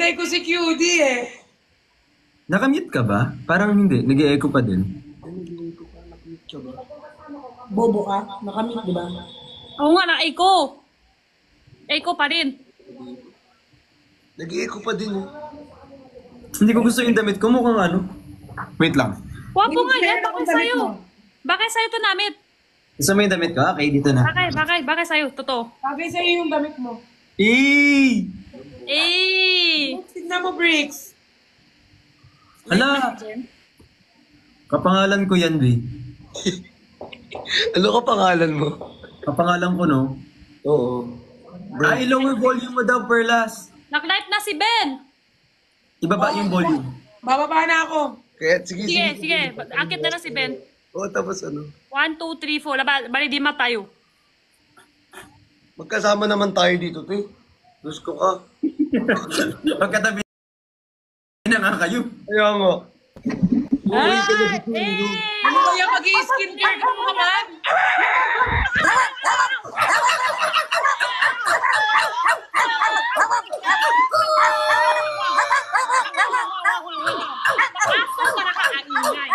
Hinihintay ko si QD eh. Nakamute ka ba? Parang hindi. Nag-e-echo pa din. Bobo ka? Nakamit, di ba? Oo nga, na-echo. Echo pa rin. Nag-i-echo pa din eh. Hindi ko gusto yung damit ko. Mukhang ano. Wait lang. Wapo nga yan. Bakit sa'yo? Bakit sa'yo to namit? Gusto mo yung damit ko? Okay, dito na. Bakit sa'yo? Totoo. Bagay sa'yo yung damit mo. Eh! Tignan mo, Bricks. Ala! Kapangalan ko yan, B. Ano ka pangalan mo? Kapangalan ko, no? Oo. Ay, lower volume mo daw, Perlas. Nag-live na si Ben. Ibaba yung volume. Bababa na ako. Kaya sige. Sige. Akit na si Ben. Oo, tapos ano? 1, 2, 3, 4. Bali, di tayo. Magkasama naman tayo dito, te. Gusto ka. Pagkatabi na nga kayo. Kaya nga. Ano kaya mag-i-skincare ka naman? Aso ka nakakaingay.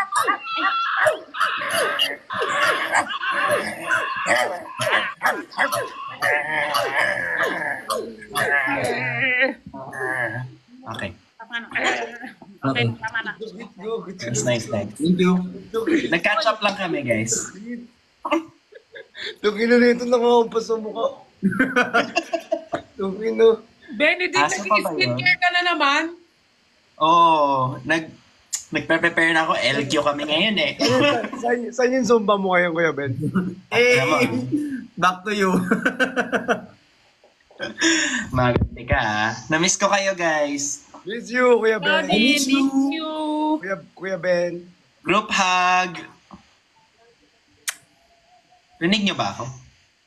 Okay. Okay, tama na. Nice. Thank you. Nag-catch up lang kami, guys. Tugin na nito nakakampas sa mukha. Tugin na. Benedict, Aso pa ba nag-i-skincare ka na naman? Oo. Nagpe-prepare na ako. LQ kami ngayon eh. Saan yung Zumba mo ngayon, Kuya Ben? Back to you. Maganda ka ah. Na-miss ko kayo, guys. Miss you, Kuya Ben. Miss you. Kuya Ben. Group hug. Rinig niyo ba ako?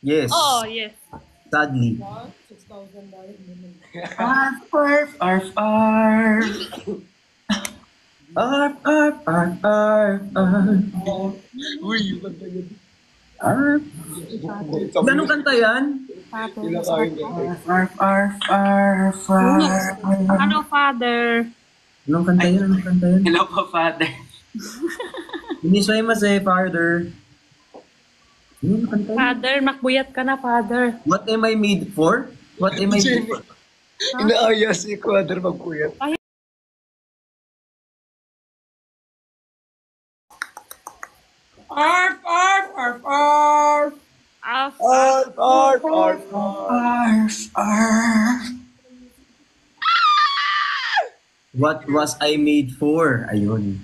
Yes. Oh, yes. Sadly. Arf, arf, arf, arf. Arf, arf, arf, arf, arf. Uy, yung kanta yun. Arf. Ganong kanta yan? Arf, arf, arf, arf. Ano, Father? Anong kanta yan? Hello po, Father. Inisway mas eh, Father. Anong kanta yan? Father, makbuyat ka na, Father. What am I made for? What am I made for? Inaaya si Quadr magkuyat. Arf, arf, arf, arf. Arf. Arf, arf, arf, Arf, arf. What was I made for? Ayun.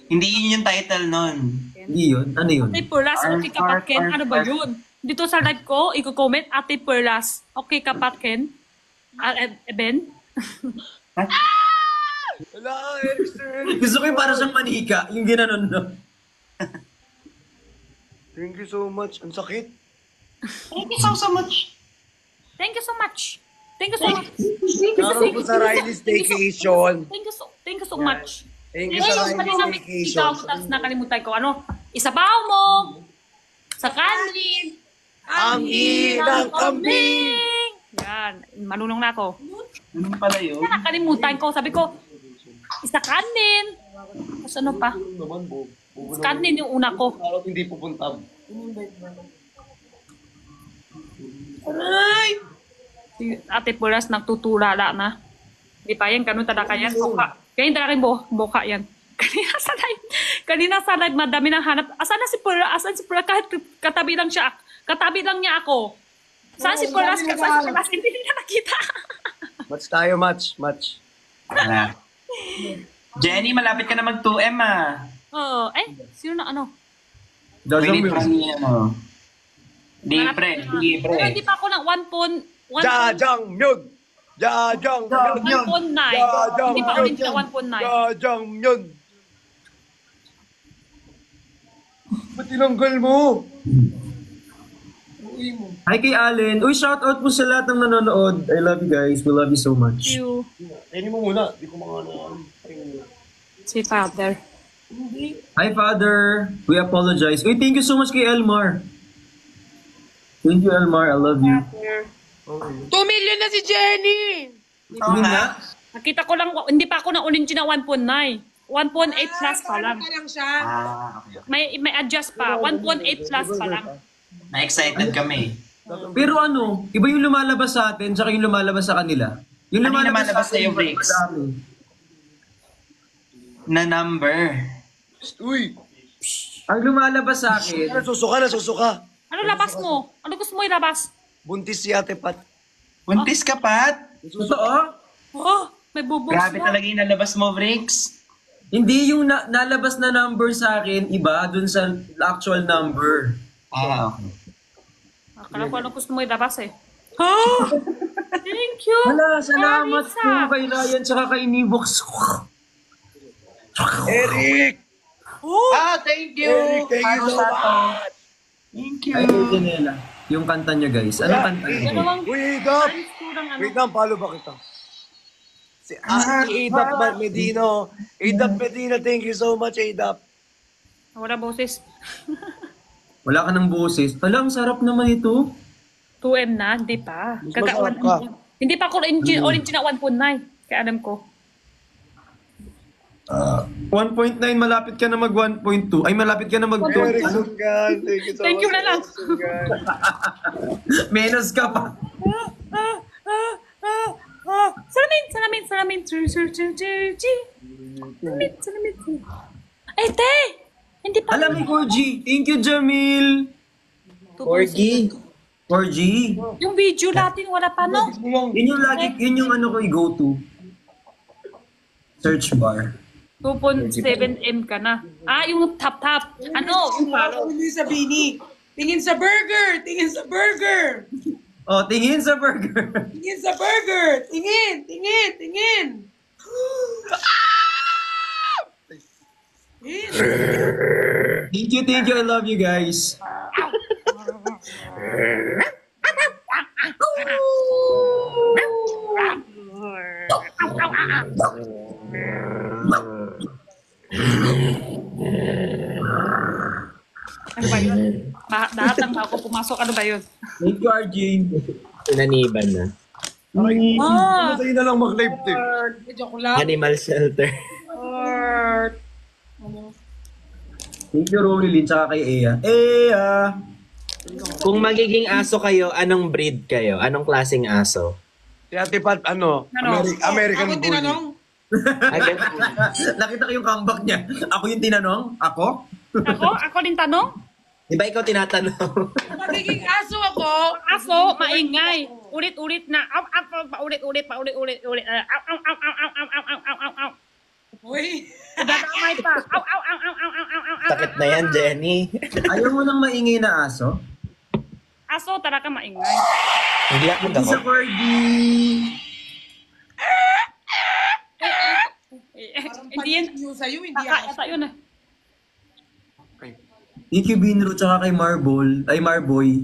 Hindi yun yung title nun. Hindi yun? Ano yun? Ate Perlas, okay kapatken. Ano ba yun? Dito sa live ko, i-comment, Ate Perlas, okay kapatken. Ben? Wala, Erickson. Gusto ko yung para siyang manika. Yung ginanon no. Thank you so much. Ang sakit. Thank you so much. Thank you so much. Naroon po sa Riley's Staycation. Thank you so much. Thank you sa Riley's Staycation. Tapos nakalimutan ko, ano? Isabaw mo! Sa kanin! Ang inang kambing! Yan. Manunong na ako. Ano pala yun? Nakalimutan ko. Sabi ko, isa kanin. Tapos ano pa? Sa kanin yung una ko. Parang hindi pupunta. Aray! Si Ate Pulas nagtutulala na. Di pa yan, ganun talaga yan. Boka. Kaya yung talagang boka yan. Kanina sa live, madami nang hanap. Asan na si Pulas? Asan si Pulas? Kahit katabi lang siya. Katabi lang niya ako. Saan si Pulas? Saan si Pulas? Hindi niya nakita. Match tayo, match. Wala. Jenny, malapit ka na mag 2M ah. Oo. Sino na ano? Wait lang niya ano. Di pre. Pero hindi pa ako ng 1.9. Jajangmyeon! Hindi pa ulit na 1.9. Jajangmyeon! Ba't tinanggal mo? Hi kay Allen. Uy, shoutout po sa lahat ng nanonood. I love you guys. We love you so much. Thank you. Kainin mo muna. Di ko makana. Si Father. Hi, Father. We apologize. Uy, thank you so much kay Elmar. Thank you, Elmar. I love you. 2 million na si Jenny! Yun nga. Nakita ko lang, hindi pa ako na-orange na 1.9. 1.8 plus pa lang. Pa lang siya. Okay. May adjust pa. 1.8 plus pa lang. Na-excited kami. Pero ano, iba yung lumalabas sa atin, tsaka yung lumalabas sa kanila. Yung Ano yung lumalabas sa atin, sa'yo, Briggs? madami. Na number. Uy! Ang lumalabas sa akin, Nasusuka. Ano labas mo? Ano gusto mo ilabas? Buntis si Ate Pat. Buntis ka, Pat? totoo, Oh, may bubos Grabe na. talaga yung nalabas mo, Briggs. hindi yung nalabas na number sa akin, iba dun sa actual number. Okay. Akala ko ano gusto mo ilabas eh. Oh! Thank you! Wala, salamat Marisa. po kay Ryan tsaka kay Nivox. Eric! Thank you! Eric, thank you so much! Thank you. Ay, Janela. Yung kanta niya, guys. Anong kanta niya? Dalawang Wait up! times ko ng ano. Wait lang, follow ba kita? Si Adap Medino. Adap Medina, thank you so much, Adap. Wala boses. Wala ka ng boses. Hala, ang sarap naman ito. 2M na, hindi pa. masarap ka. Hindi pa ako orange na 1.9. Kaya alam ko. 1.9, malapit ka na mag 1.2. Ay, malapit ka na mag 2. Eric Sungan, thank you so much. Thank you na lang. Eric Sungan. Menos ka pa. Salamin. Ay, te! Hindi pa. Alam mo, 4G. Thank you, Jamil. 4G. 4G. Yung video natin, wala pa, no? Yun yung lagi, yun yung ano ko, go-to. Search bar. 2.7M ka na. Yung top. Ano? Yung Ano yung sa Bini? Tingin sa burger! Tingin sa burger! Oh, tingin sa burger. Tingin sa burger! Tingin! Tingin! Tingin! Thank you. I love you guys. Ano ba yun? Lahat ng ako pumasok, ano ba yun? Thank you, RJ. Inaniban na. Sa'yo na lang mag-live, te. Joke lang. Animal shelter. Thank you, Ronilyn, tsaka kay Ea. Ea! Kung magiging aso kayo, anong breed kayo? Anong klaseng aso? Si Ate Pat, Ano? American Ako Bully. tinanong. Agad, Nakita ko yung comeback niya. Ako yung tinanong? Ako? Ako din tanong? di ba ikaw tinatanong? Magiging aso ako. Aso, maingay. Ulit-ulit na. Paulit-ulit. Uy. Dadamay pa. Sakit na yan, Jenny. Ayaw mo ng maingay na aso? Aso talaga maingay. Hindi ako Hindi sa dako. corgi. Hindi yan. Yung sa'yo, hindi Taka, aso. yun eh. Thank you, Binro, tsaka kay Marble. Ay, Marboy.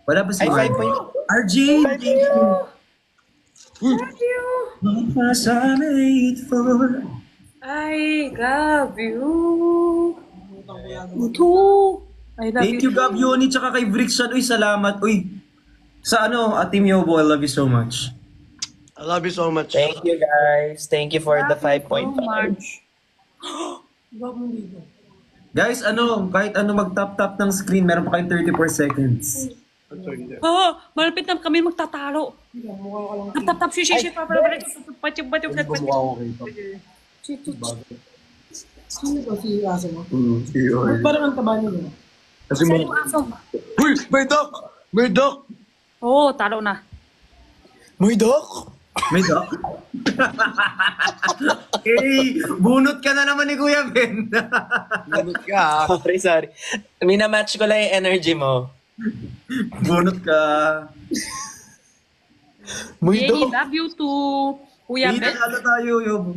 Wala ba si Ay, 5 Marboy? point. RJ! Thank you. What was I made for? I love you. Too. I love Thank you, Gab Yoni, tsaka kay Brixan. Uy, salamat. Uy, sa ano, Team Yobo, I love you so much. I love you so much. Thank you, guys. Thank you for the 5.5. Guys, ano, kahit ano mag-tap-tap ng screen, meron pa kayong 34 seconds. Malapit na kami magtatalo. Tap-tap, shishi, papalabalik. Batyog. Sino ba si aso mo? Parang ang taba niya. Kasi mo... Uy, may duck! May duck! Oo, talo na. May duck! May dog? Hey, bunot ka na naman ni Kuya Ben. Ganun ka. Sorry. Minamatch ko lang yung energy mo. Bunot ka. May Jenny, duck! love you too. Kuya Hindi Ben, na tayo, Yobo.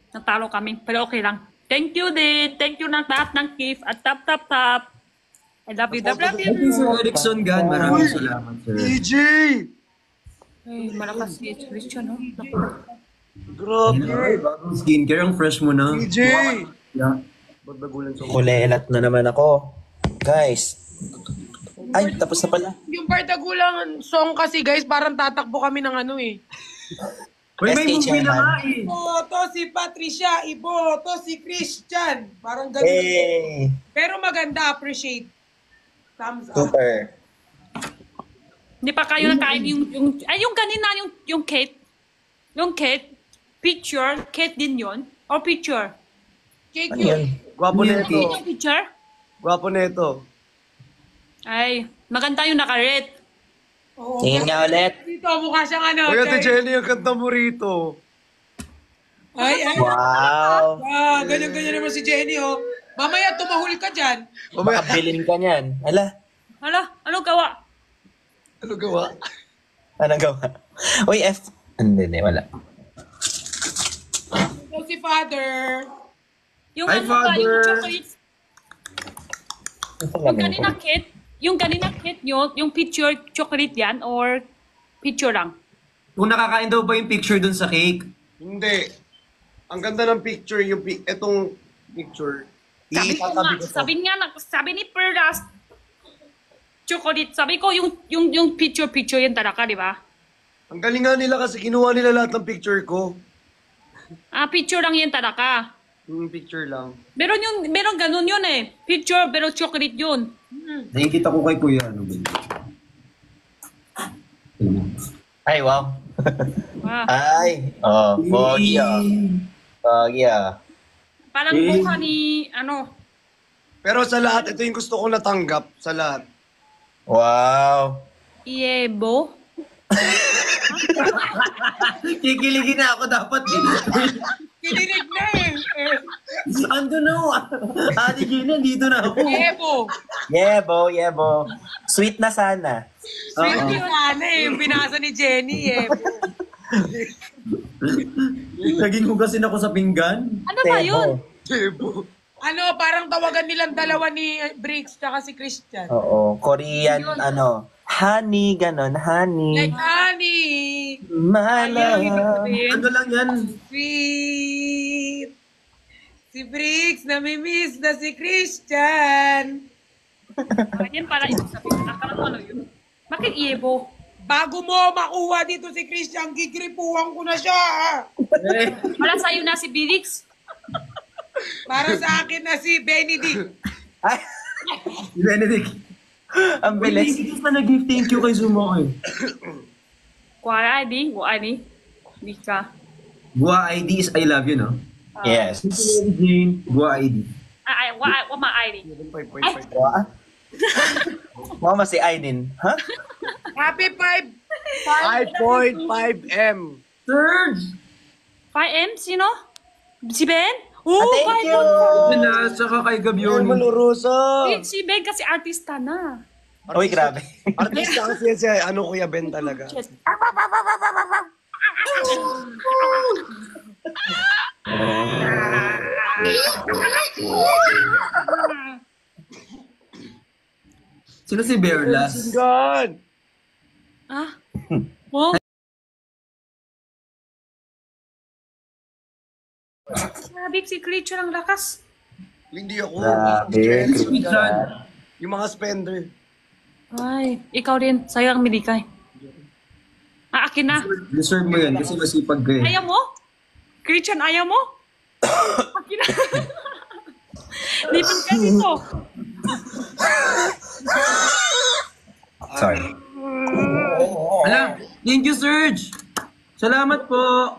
natalo kami. Pero okay lang. Thank you din. Thank you ng lahat ng gift at tap. I love you. Thank you, Sir Erickson Gan. Maraming salamat, sir. EJ! Ay, malakas si Christian, no? Grabe! Ay, bagong skincare. Ang fresh mo na. EJ! Yeah. Ba't nagulan sa Kulelat na naman ako. Guys, Ay, tapos na pala. Yung Bardagulang song kasi guys, parang tatakbo kami ng ano eh. Uy, may SH movie na naman. nga eh. Iboto si Patricia, iboto si Christian. Parang ganun. Hey! Pero maganda, appreciate. Thumbs up. Super. Hindi pa kayo nakain yung kanina, yung Kate. Yung Kate, picture, Kate din yon or picture? Cake Ano yun. yun? Gwapo Yan. nito. Yung picture? Gwapo nito. Ay, maganda yung naka-red. Oo. Tingin nga ulit. Dito, mukha siyang ano. Uy, Ate Tay. Jenny, ang ganda mo rito. Ay, ay. Wow! Ah, ganyan-ganyan naman si Jenny, oh. Mamaya tumahul ka dyan. Mamaya, Makabilin ka niyan. Ala, Hala, anong gawa? ano gawa? anong gawa? Uy, F. Hindi, wala. Ito si Father. Yung Hi, ano ba, yung Father. chocolate, yung kanina Kate nyo, yung picture, chocolate yan or picture lang? Kung nakakain daw ba yung picture dun sa cake? Hindi. Ang ganda ng picture, etong picture. Sabi ni Perlas, chocolate. Sabi ko, yung picture yan talaga, di ba? Ang galing nga nila kasi kinuha nila lahat ng picture ko. Ah, picture lang yan talaga. Yung picture lang. Meron ganun yun eh. Picture, pero chocolate yun. Nakikita ko kay Kuya. Ano ba yun? Ay, wow. Ah, Ay, pogi ah. Pogi ah. parang mukha ni, ano, Pero sa lahat, ito yung gusto kong natanggap. Sa lahat. Wow. Iebo. Kikiligin na ako dapat eh. Kinilig na eh. Ando na ako. Ate Gina, dito na ako. Ebo. Yebo. Sweet na sana. Sweet yun sana eh. Yung binasa ni Jenny, Ebo. Naging hugasin ako sa pinggan. Ano ba yun? Debo. Ano, parang tawagan nilang dalawa ni Briggs tsaka si Christian. Oo, Korean, honey, ganon, honey. Like, honey, My Ayaw ibig love. sabihin. Ano lang yan? sweet. Si Briggs, namimiss na si Christian. Yan para ibig sabihin. Akala ko ano yun. Bakit Iebo? Bago mo makuha dito si Christian, gigripuhan ko na siya. Wala sa'yo na si Bilix. Para sa akin na si Benedict. Ay, Benedict. ang bilis. Benedict na nag-give thank you kay Sumo eh. Kuha ID. Hindi ka. Gua ID is I love you, no? Yes. Jane, Gua ID. What my ID? 5.5. Mama si Aiden. Ha? Happy 5.5M. Surge! 5M? Sino? Si Ben? Thank you. Na, saka kay Yun, Gabion. malurusa. Si Ben kasi artista na. Uy, grabe. Artista kasi yan siya. Ano, Kuya Ben talaga. Sino si Berlas? God! Ah? Wow. Sabi si Creature ang lakas. Hindi ako. Grabe. Christian. Yung mga spender. Ay, ikaw rin. Sayang milikay. Akin na. Deserve mo yan kasi masipag ka eh. Ayaw mo? Christian, ayaw mo? Akin na. Lipin ka dito. Sorry. Hala, thank you, Serge. Salamat po.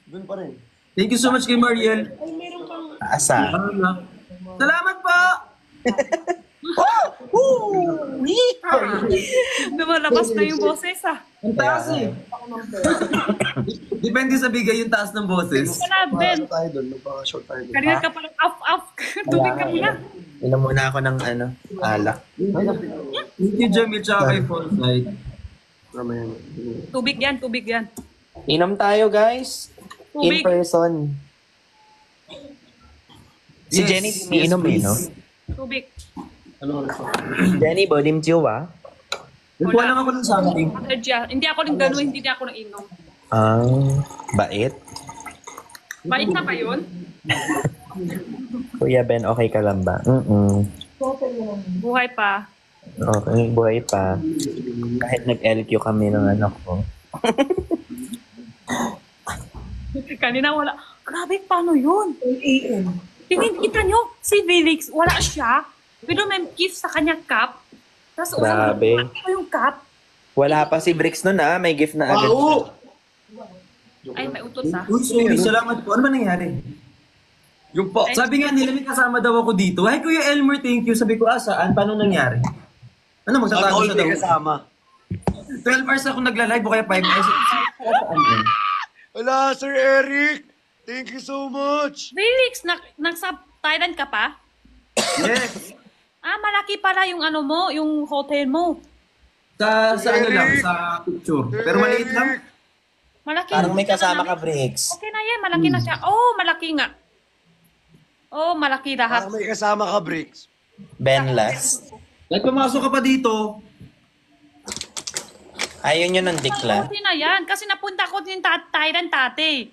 Doon pa rin. Thank you so much kay Mariel. Asa? Salamat po. Lumalabas na yung boses ah. Ang taas eh. Depende sa bigay yung taas ng boses. Wala, Ben. Tayo doon. Magpaka-short tayo doon. Kanina ka parang off. Tubig ka muna. Inom muna ako ng alak. Thank you, Jamie, tsaka kay Foresight. Mamaya. Tubig yan. Inom tayo, guys. In Tubig. person. Si Yes, Jenny yes, umiinom eh, please. no? Tubig. Jenny, bodim chiwa. Nagkuha lang ako ng something. Allergy. Hindi ako rin gano'n, hindi na ako nang inom. Bait. Bait na ba yun? Kuya Ben, okay ka lang ba? Buhay pa. Okay, buhay pa. Kahit nag-LQ kami ng anak ko. Kanina wala. Grabe, paano yun? 10 a.m. Kita nyo, si Felix, wala siya. Pero may gift sa kanya cup. Tapos Grabe. wala yung cup. Wala pa si Bricks nun may gift na agad siya. Ay, may utos ah. Uy, sorry, salamat po. Ano ba nangyari? Yung po. Sabi nga nila may kasama daw ako dito. Ay, Kuya Elmer, thank you. Sabi ko, saan? Paano nangyari? Ano, magtatago siya daw? kasama. 12 hours ako nagla-live o kaya 5 hours. Wala, Sir Eric. Thank you so much. Felix, nasa Thailand ka pa? Yes. Malaki pala yung ano mo, yung hotel mo. Sa ano lang, sa picture. Pero maliit lang. Malaki. Parang may kasama ka, Bricks. Okay na yan, malaki na siya. Oh, malaki nga. Oh, malaki lahat. Parang may kasama ka, Bricks. Benlas. Kahit pumasok ka pa dito, Ayun yun ng dikla. Okay na yan, kasi napunta ko din Thailand tate.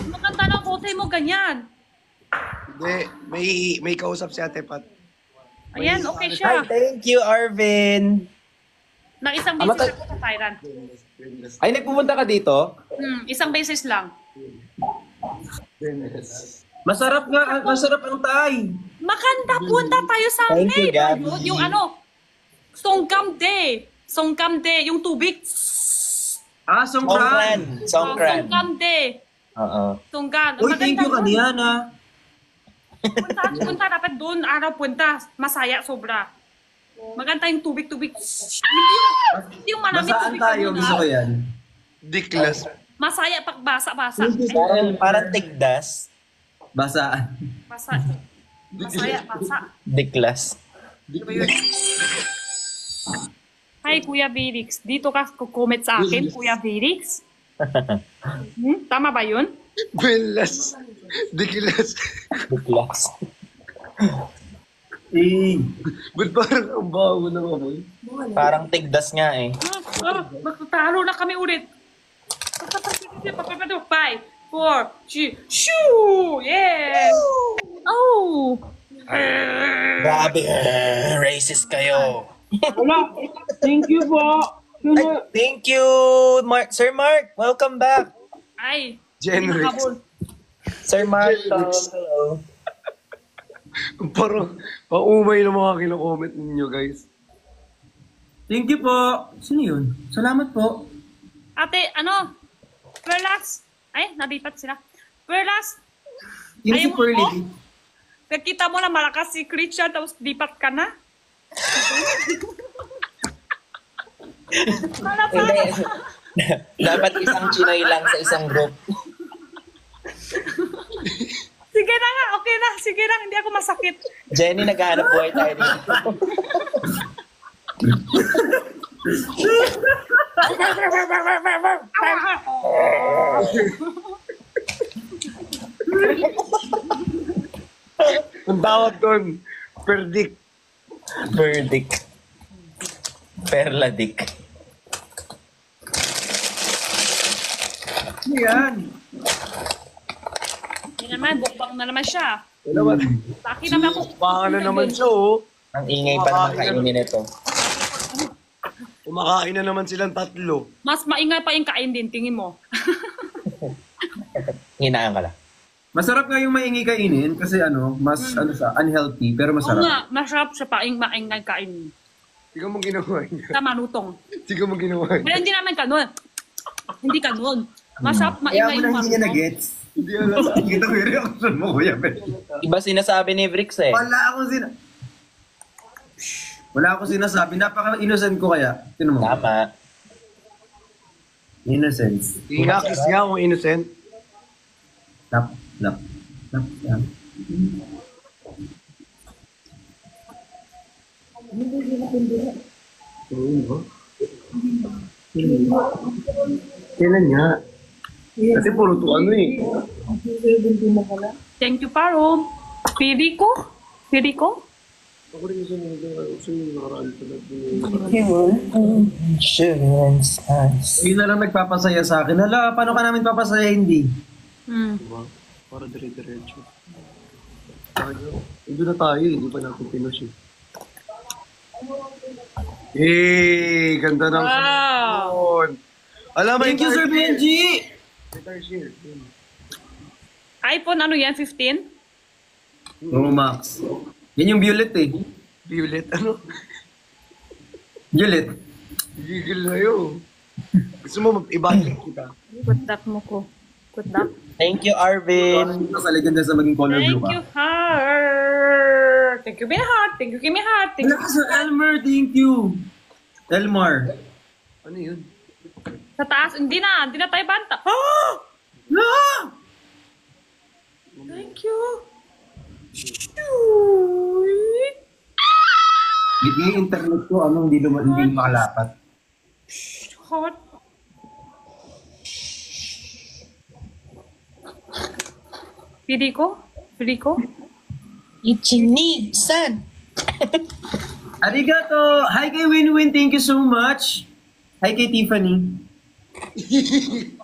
Maganda ng hotel mo ganyan. Hindi, may kausap si Ate Pat. Ayan, okay Hi, siya. thank you, Arvin. Na isang beses ako sa Thailand. Ay, nagpupunta ka dito? Isang beses lang. masarap ang Thai. Maganda, punta tayo sa Thank you, May. Gabby. Yung ano, Songkamde, yung tubig. Songkran. Songkran. Songkamde. Oo. Songgan. Uy, thank you, Maganda Kadiana. yun. Punta dapat doon, araw punta. Masaya, sobra. Maganda yung tubig. Hindi yung malamig Basaan tubig. tayo, doon, gusto ko yan. Diklas. Masaya pag basa-basa. Parang tigdas. Basaan. Masaya, basa. Diklas. Diba yun? Hi, Kuya Felix. Dito ka comment sa akin, Kuya Felix. Tama ba yun? Belas. Diklas. Diklas. Ba't parang ang bago ng amoy? Parang tigdas nga eh. Magtatalo na kami ulit. 5, 4, 3, shoo! Yeah! Oh! Grabe, racist kayo. Thank you po. Thank you, Sir Mark. Welcome back. Ay! Genrix. Sir Mark, hello. Parang paumay ng mga kino-comment ninyo, guys. Thank you po. Sino yun? Salamat po. Ate, Perlas. Ay, nalipat sila. Perlas, Yung si ayaw mo Pearly. ko? Nakita mo na malakas si Christian, tapos lipat ka na? Hindi. Dapat isang Chinoy lang sa isang group. Sige na nga, okay na. Sige na, hindi ako masakit. Jenny, naghahanap buhay tayo dito. Ang tawag doon, perdik. Verdict. Perladik. Ano yan? Hindi naman, bukbang na naman siya. Ano naman? Laki naman ako. Baka na naman siya, oh. Ang ingay pa naman kainin nito. Kumakain na naman silang tatlo. Mas maingay pa yung kain din, tingin mo. Hinaan ka lang. Masarap nga yung maingi kainin kasi mas siya, unhealthy pero Oo masarap. nga, masarap siya pa yung maingay kain. Tingnan mo ginawa niya. Tama, lutong. Tingnan mo ginawa Pero niya. hindi naman ganun. Hindi ganun. Masarap Kaya maingay mo na yung hindi niya marunong. na-gets. Hindi alam. Kita ko yung reaction mo, Kuya Ben. Iba sinasabi ni Bricks eh. Wala akong sinasabi. Napaka-innocent ko kaya. Sino mo? Tama. Innocence. Inakis niya kung innocent. Lap. Yan. Kailan niya? Kasi puro to eh. Thank you, Paro. Piriko? Yun na lang nagpapasaya sa akin. Hala, paano ka namin papasaya hindi? Para dire-diretso. Tayo. Hindi na tayo, hindi pa natin pinush eh. Ganda ng Wow. cellphone. Alam mo, Thank you, Sir Benji! iPhone ano yan, 15? Oo, Max. Yan yung violet eh. Violet, ano? Violet. Gigil na yun. Gusto mo mag-ibalik kita? Kudak mo ko. Kudak. Thank you, Arvin. Sa legenda sa maging color blue Thank ka. you, heart. Thank you, my heart. Thank you, give me heart. Thank you. Wala, Sir Elmer, thank you. Elmar. Ano yun? Sa taas, hindi na tayo banta. Oh! Ah! Thank you. Hindi yung internet ko, hindi makalapat. Heart. Pili ko? Ichini-san. Arigato! Hi kay Winwin, thank you so much. Hi kay Tiffany.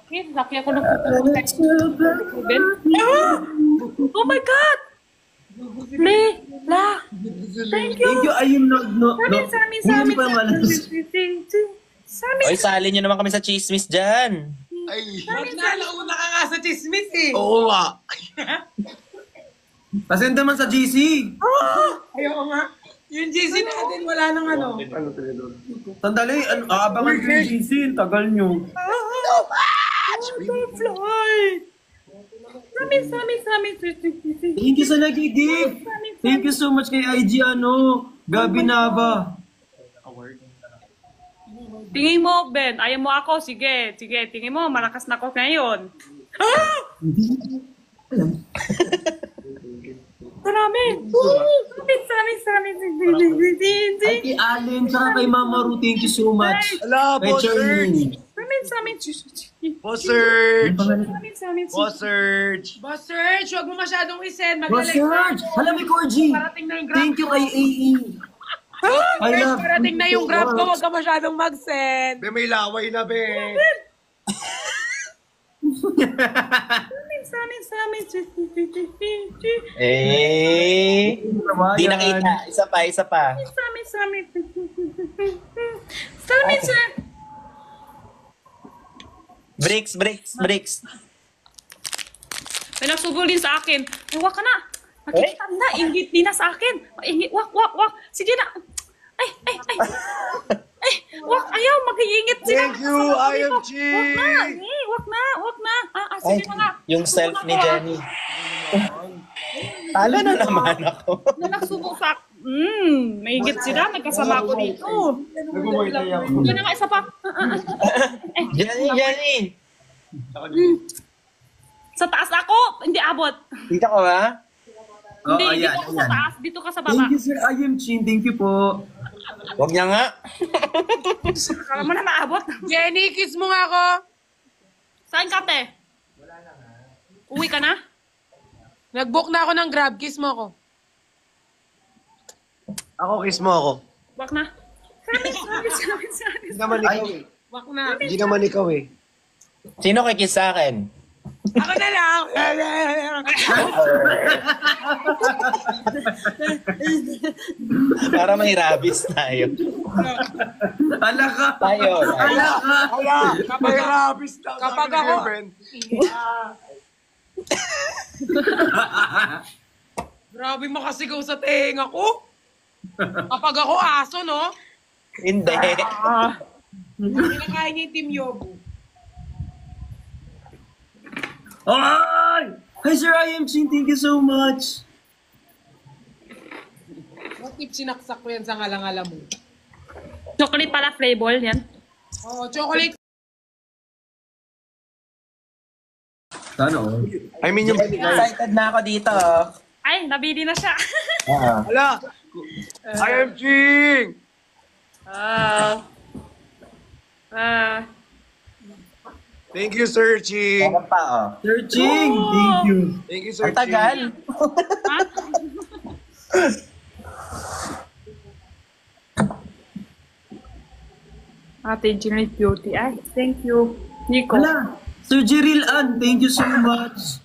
Okay, laki ako ng Ben. Oh my God! La! Thank you! Thank you, ayun Sami. Oy, sali nyo naman kami sa chismis dyan. Ay! Nauna ka nga sa chismis eh. Oo nga. Pasend naman sa GC. Ayaw nga. Yung GC natin, wala nang ano. Ano tayo doon? Sandali, abangan ko yung GC. Tagal nyo. Sami. Thank you sa nagigib. Thank you so much kay IG, Gabi Nava. Tingin mo, Ben. Ayaw mo ako. Sige. Tingin mo, malakas na ako ngayon. Marami. Sami. Kay Allen, tsaka kay Mama Ru, thank you so much. Ala, Kay Boss Serge! Sami. Boss Serge! Sami. Boss Serge! Boss Serge, huwag mo masyadong isend. Boss Serge! Hala, may Corgi! Parating na yung grab Thank you kay AE. I love Parating na yung grab ko, huwag ka masyadong mag-send. Be, may laway na, be! Sami. Di nakita. Isa pa. Sami. Bricks. May nagsugulin sa akin. Ay, wak ka na. Nakikita na. Ingit din na sa akin. Ingit. Wak. Sige na. Ay. Wak. Ayaw. Mag-iingit sila. Thank you, IMG! Wak na. Sige na nga. Yung self ni Jenny. Talo na naman ako. Na nagsubok sa akin. Maingit sila. Nagkasama ko dito. Nagumuitay ako. Hindi na nga isa pa. Jenny! Sa taas ako. Hindi abot. Dito ko ba? Hindi, ayan, dito ka sa ayan. taas. Dito ka sa baba. Thank you, Sir IMG. Thank you po. Huwag niya nga. Kala mo na maabot. Jenny, kiss mo nga ako. Saan ka, te? Uwi ka na? Nag-book na ako ng grab, kiss mo ako. Ako, kiss mo ako. Wak na. Sami. Hindi naman ikaw eh. Wak na. Hindi naman ikaw eh. Sino kikis sa akin? Ako na lang. Para may rabies tayo. Hala ka. Tayo. May rabis na. Kapag Sabi ni ako- Evan. Grabe makasigaw sa tenga ko. Kapag ako aso, no? Hindi. Kinakain niya yung Team Yobo. Ay! Hi, Sir IMG. Thank you so much. What if sinaksak ko yan sa ngalang-ngala mo? Chocolate pala flavor yan. Oo, chocolate. Sana all. I mean yung... Excited na ako dito. Ay, nabili na siya. Hala! IMG! Thank you, Sir Ching. Meron pa, oh. Searching. Thank you. Thank you, Sir Ang tagal. Ate Generate Beauty. Ay, thank you. Nico. Hala. Sir Jeril Ann, thank you so much.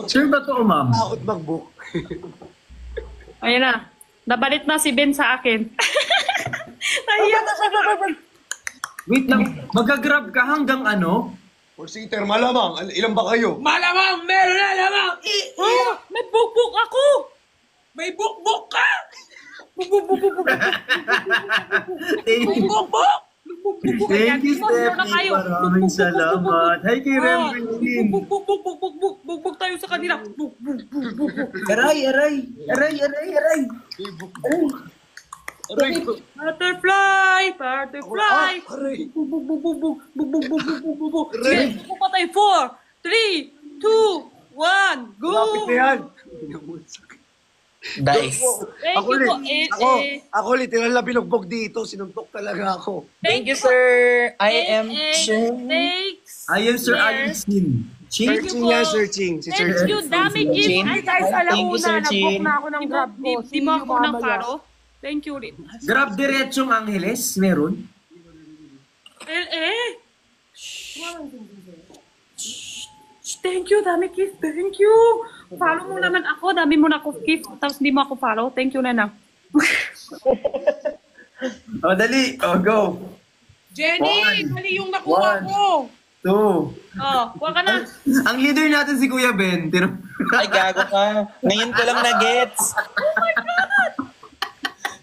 Sir ba to, ma'am? Takot mag-book. Ayan na. Nabalit na si Ben sa akin. Nahiya na siya. Wait lang, magagrab ka hanggang ano? Or sitter, malamang. Ilan ba kayo? Malamang, meron na lamang. Oh, may bukbuk ako. May bukbuk ka. Bukbuk. Thank May you. bukbuk. Thank you, Meron na Stephanie. kayo. Maraming salamat. Hi, kay Rembrandin. Buk tayo sa kanila. Buk. Aray. Butterfly. Aray. Sige, buk pa tayo. 4, 3, 2, 1, go! Lapit na yan. Dice. Thank Ako you ulit. po. Ako literal na binugbog dito. Sinuntok talaga ako. Thank you, sir. I am sure. Thanks. I am Sir Alex Chin. Chin? Searching yan, searching. Si Thank searching. you, dami gift. Chin. Ay guys, Thank you, Sir Chin. na ako ng grab ko. Di mo ako ng paro? Thank you rin. Grab diretsong Angeles, meron? Thank you, dami gift. Thank you. Follow mo naman ako. Dami mo na ako gift. Tapos di mo ako follow. Thank you na lang. O, dali. O, go. Jenny, mali yung nakuha One. ko. 2. Oh, huwag ka na. Ang leader natin si Kuya Ben. Ay, gago ka. Ngayon ko lang na-gets.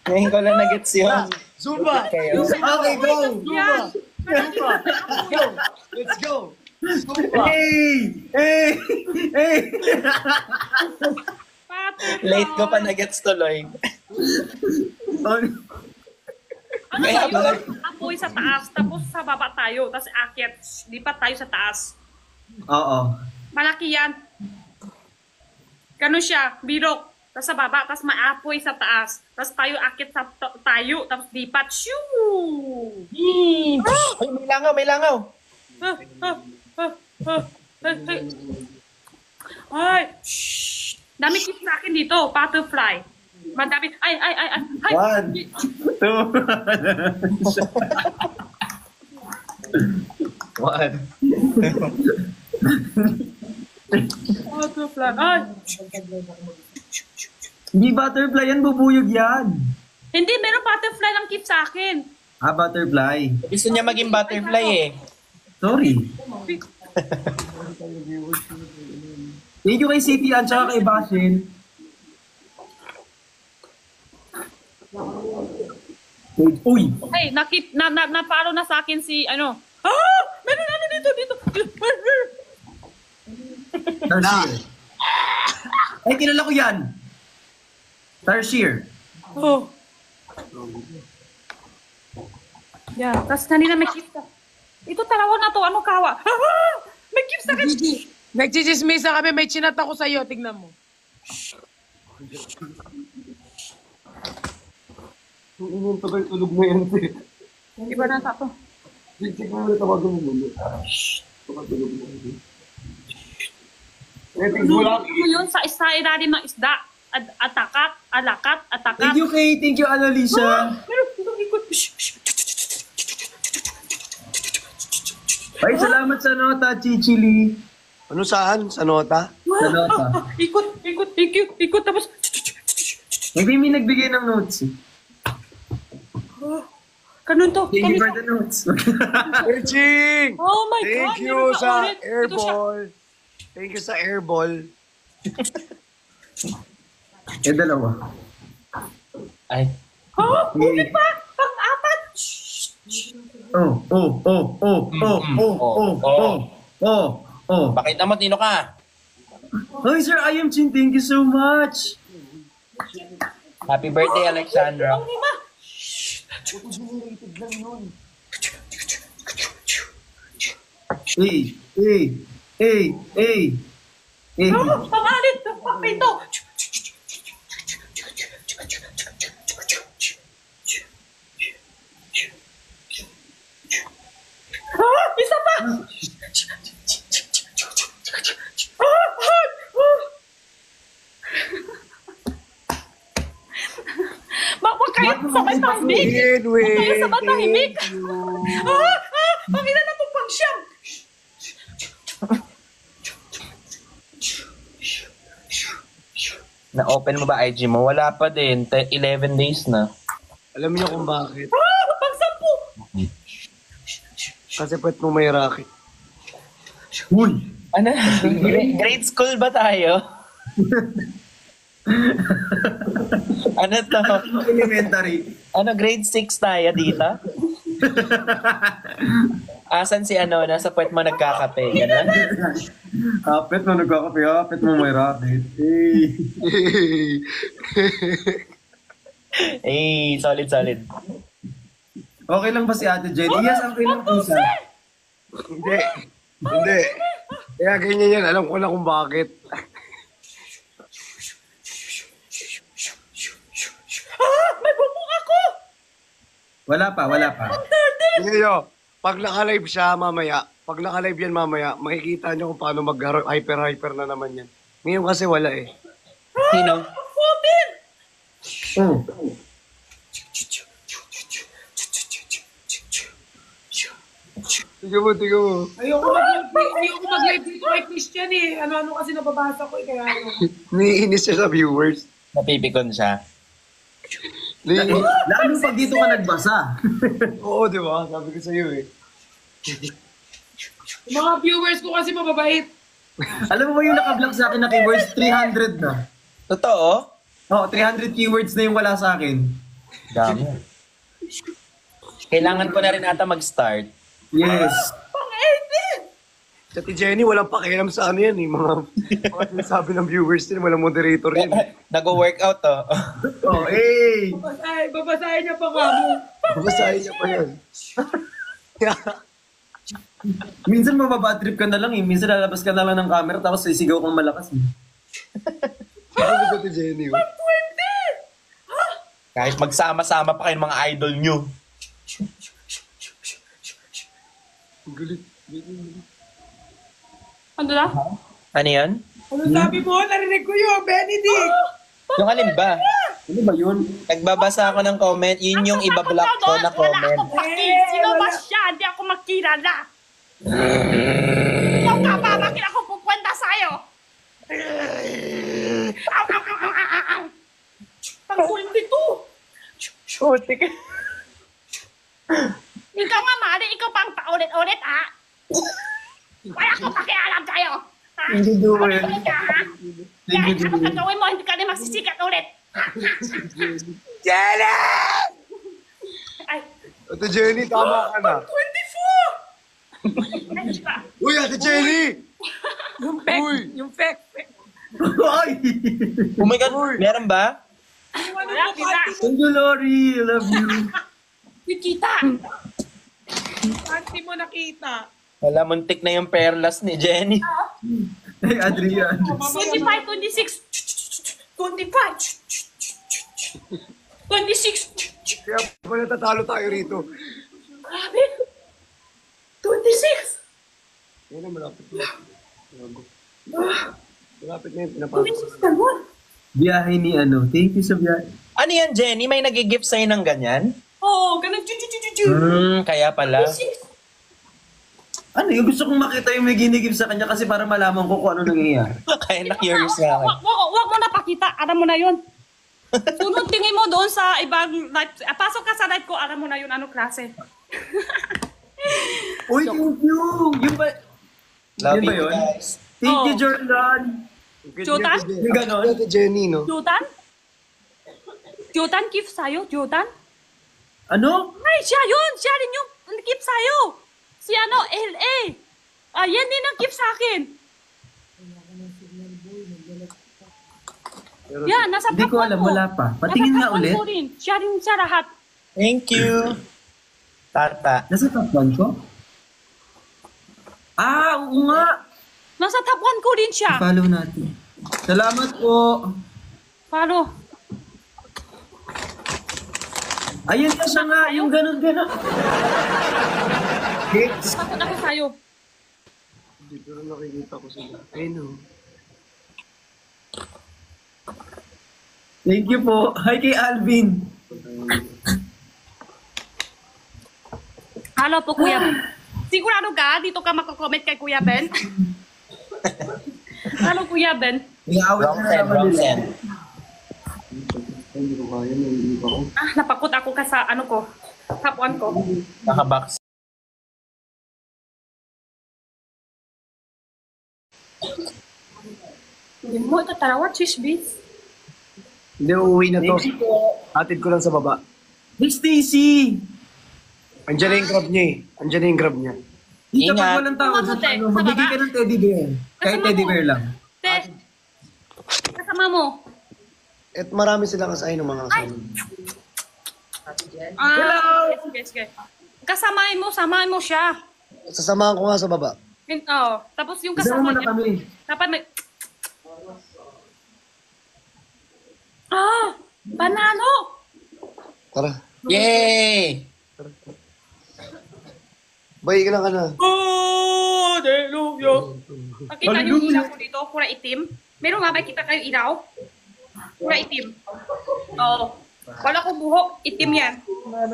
Ngayon ko lang na-gets yun. Zumba! Kayo. Okay, go. Yan. Go! Let's go! Zumba! Hey! Butterfly. Late ko pa na-gets tuloy. Ano Kaya ba pala- yun? Apoy sa taas, tapos sa baba tayo, tapos akyat, lipat tayo sa taas. Oo. Malaki yan. Ganun siya, birok. Tapos sa baba, tapos maapoy sa taas. Tapos tayo akyat sa tayo, tapos lipat. Shoo! Ay, may langaw, may langaw. Ay! Shh! Dami kiss sa akin dito, butterfly. Madami. Ay! 1, 2. One. Butterfly. Ay! Hindi butterfly yan, bubuyog yan. Hindi, meron butterfly lang kiss sa akin. Ah, butterfly. Gusto niya maging butterfly eh. Sorry. Thank you kay CPN tsaka kay Bashin. Uy! Ay, napalo na sa akin si, ano. Meron ano dito. Tarsier. Ay, kilala ko yan. Tarsier. Oh. Yeah, tapos kanina may kiss ka. Ito tarawa na to, ano kawa? May kiss sa akin. Nagchichismisa kami, may chinat ako sa'yo. Tignan mo. Ang tagal tulog mo yan, te. Iba na sa to. Check mo ulit tawagan mo muna. Tagal tulog mo. Ratings mo lang. Ano yun sa ilalim ng isda? Alakat. Thank you, Annalisa. Meron, ikot. Ay, salamat sa nota, Chichili. Ano saan? Sa nota? Sa nota. Ikot, tapos. Maybe may nagbigay ng notes. Eh. Ganun to. Thank you for Ganito. the notes. Searching! Oh my God. Thank you meron pa sa ulit. Ito siya. airball. Thank you sa airball. Eh, dalawa. Ay. Ulit pa. Pang-apat. Bakit naman, Tino ka? Hi, Sir I am Chin. Thank you so much. Happy birthday, Alexandra. Ang lima. Hey. Pang-alit. Pang-pito. Isa pa. Wag kayo sabay tahimik. Win. Kayo sabay tahimik. Thank you. Ang ina na itong pag-siyam. Na-open mo ba IG mo? Wala pa din. 11 days na. Alam niyo kung bakit? Pag-sampu! Kasi pwet mo may racket. Uy! Ano? Grade school ba tayo? Ano to? Elementary. Ano, grade 6 tayo dito? Asan si ano, nasa puwet mo nagkakape, gano'n? Kapit mo nagkakape, kapit mo may racket. Hey! Solid, solid. Okay lang ba si Ate Jenny? Yes, okay lang po siya. Hindi. Hindi. Kaya ganyan yan. Alam ko na kung bakit. May bubuk ako! Wala pa, wala pa. Hindi nyo. Pag naka-live siya mamaya, pag naka-live yan mamaya, makikita nyo kung paano mag-hyper-hyper na naman yan. Ngayon kasi wala eh. Sino? 14! Oh. Tiga mo, tiga mo. Ayoko mag-live dito kay Christian eh. Ano-ano kasi nababasa ko eh. Kaya ano. Naiinis siya sa viewers. Napipikon siya. Naiinis. Lalo pag dito ka nagbasa. Oo, di ba? Sabi ko sa'yo eh. Yung mga viewers ko kasi mababait. Alam mo ba yung naka-vlog sa akin na keywords? 300 na. Totoo? Oo, 300 keywords na yung wala sa akin. Dami. Kailangan ko na rin ata mag-start. Yes. Sa Jenny, walang pakialam sa ano yan eh. Mga sinasabi ng viewers din, walang moderator yan. Nag-workout to. Oh, hey! Babasahin niya pa kamo. Babasahin niya pa yan. Minsan mababad trip ka na lang eh. Minsan lalabas ka na lang ng camera tapos sisigaw kang malakas eh. Sabi ko si Jenny. Kahit magsama-sama pa kayong mga idol nyo. Gulit. Ano na? Ano yan? Ano sabi mo? Narinig ko yun, Benedict. Yung alin ba? Ano ba yun? Nagbabasa ako ng comment, yun yung ibablock ko na comment. Sino ba siya? Hindi ako makilala. Ikaw ka ba? Bakit ako pupunta sa'yo? Ow, ow, ow, ow, ow, ow. Pang 22. Putik. Ikaw nga, Mari. Ikaw pang paulit-ulit, ha? Wala akong pakialam sa'yo. Ha? Hindi do it. Ulit ka, ha? Hindi Kahit do ano it. ka gawin mo, hindi ka rin magsisikat ulit. Jenny! Ay, Ate Jenny, tama ka na. 24! ay, di ba? Uy, Ate Jenny! Yung fake. Uy! Yung fake. Ay! Oh my God, meron ba? Yung ano Wala mo, kita. party mo. Thank you, Lori. I love you. Yung kita. Party mo nakita. Wala, muntik na yung perlas ni Jenny. Hey, Adrian. 25, 26. 25. 26. Kaya pa natatalo tayo rito. Grabe. 26. Yan na, malapit na. Malapit na yung pinapasok. 26 na mo. Biyahe ni ano. Thank you sa biyahe. Ano yan, Jenny? May nag-gift sa'yo ng ganyan? Oo, ganun. Kaya pala. 26. Ano, yung gusto kong makita yung may ginigib sa kanya kasi para malaman ko kung ano nangyayari. Kaya na-curious nga ako. Wag mo na pakita. Alam mo na yun. Sunod tingin mo doon sa ibang live. Pasok ka sa live ko. Alam mo na yun. Ano klase. Uy, thank you! Yung ba? Love Yun ba you yun? guys. Thank you, Oh. Jordan! Jotan? Yung ganon? Ate Jenny, no? Jotan? Jotan gift sa'yo? Jotan? Ano? Ay, siya yun! Siya rin yung gift sa'yo! Si ano, LA! Yan din ang gift sa akin! Yan, nasa Hindi ko top one alam, ko. wala pa. Patingin Nasa nga top one ulit. ko rin. Siya rin sa lahat. Thank you. Tata. Nasa top 1 ko? Ah, oo nga! Nasa top 1 ko rin siya. Follow natin. Salamat po! Follow. Ayun na siya nga, yung ganon-ganon. Hits. Takot ako sa'yo. Dito na nakikita ko sila. Ayun, no? Thank you po. Hi kay Alvin. Hello po, Kuya Ben. Sigurado ka? Dito ka makakomment kay Kuya Ben? Hello, Kuya Ben. Iawit Wrong na send, naman wrong nila. send. kaya na, hindi pa ako. Napakot ako ka sa ano ko. Tapuan ko. Nakabox. Hindi mo ito tarawa, chisbis. Hindi, uuwi na to. Atid ko lang sa baba. Hey, Stacy! Andiyan na yung grab niya eh. Andiyan na yung grab niya. Dito Ingat. pag walang tao, Ano, te? Sa magbigay baba? ka ng teddy bear. Kahit Kasama teddy mo. bear lang. Te, kasama mo. At marami silang kasay ng mga kasama. Sige, sige. Samahin mo siya. Sasamahan ko nga sa baba. Tapos yung Isama mo kasama na niya, kami. dapat may... Banano! Tara. Yay! Bay ka lang ka na. Nakita niyo yung ilaw ko dito, pura itim. Meron nga ba kita kayo ilaw? Pura itim. Wala ko buhok, itim yan.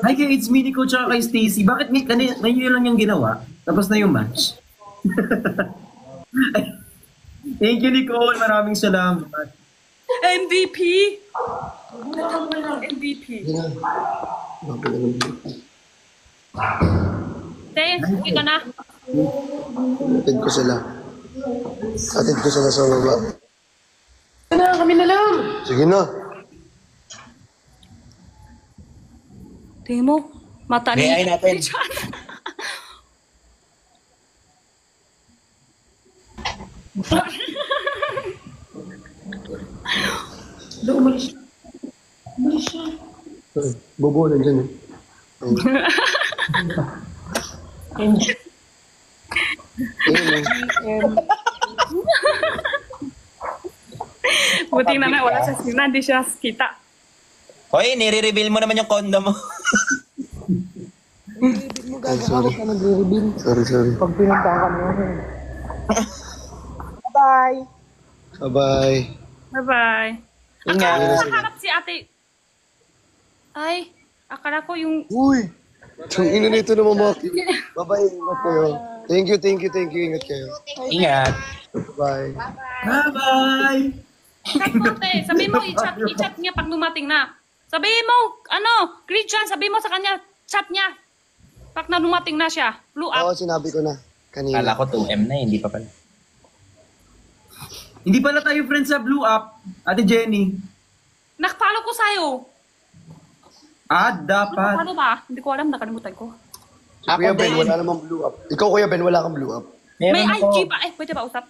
Hi guys, it's me, Nico, tsaka kay Stacy. Bakit ngayon lang yung ginawa? Tapos na yung match. Thank you, Nicole. Maraming salamat. MVP! MVP. Yan na. Bago na naman. Te, uwi ka na. Atid ko sila. Atid ko sila sa baba. Kami na lang. Sige na. Tingin mo, mata ni... Gayahin natin. Bobo nandiyan eh. Buti na wala siya sina, hindi siya kita. Hoy, nire-reveal mo naman yung condo mo. Sorry. Sorry. Pag pinuntahan kami namin. Bye. Bye-bye. Ingat. Akala ko nakaharap si ate. Ay, akala ko yung... Uy! Ang ina nito na mamaki. Bye-bye. Ingat kayo. Thank you. Ingat kayo. Ingat. Bye. Bye-bye! Chat mo, te. Sabihin mo, i-chat niya pag dumating na. Sabihin mo, Christian, sabihin mo sa kanya, chat niya. Pag na dumating na siya, blue Oo, up. sinabi ko na. Kanina. Kala ko 2M na, hindi pa pala. Hindi pala tayo friends sa Blue Up, Ate Jenny. Nakapalo ko sa'yo. Dapat. Ano ba? Hindi ko alam, nakalimutan ko. Si Kuya Ben, wala namang blue up. Ikaw, Kuya Ben, wala kang blue up. May Meron ako. IG pa. Pwede ba usap?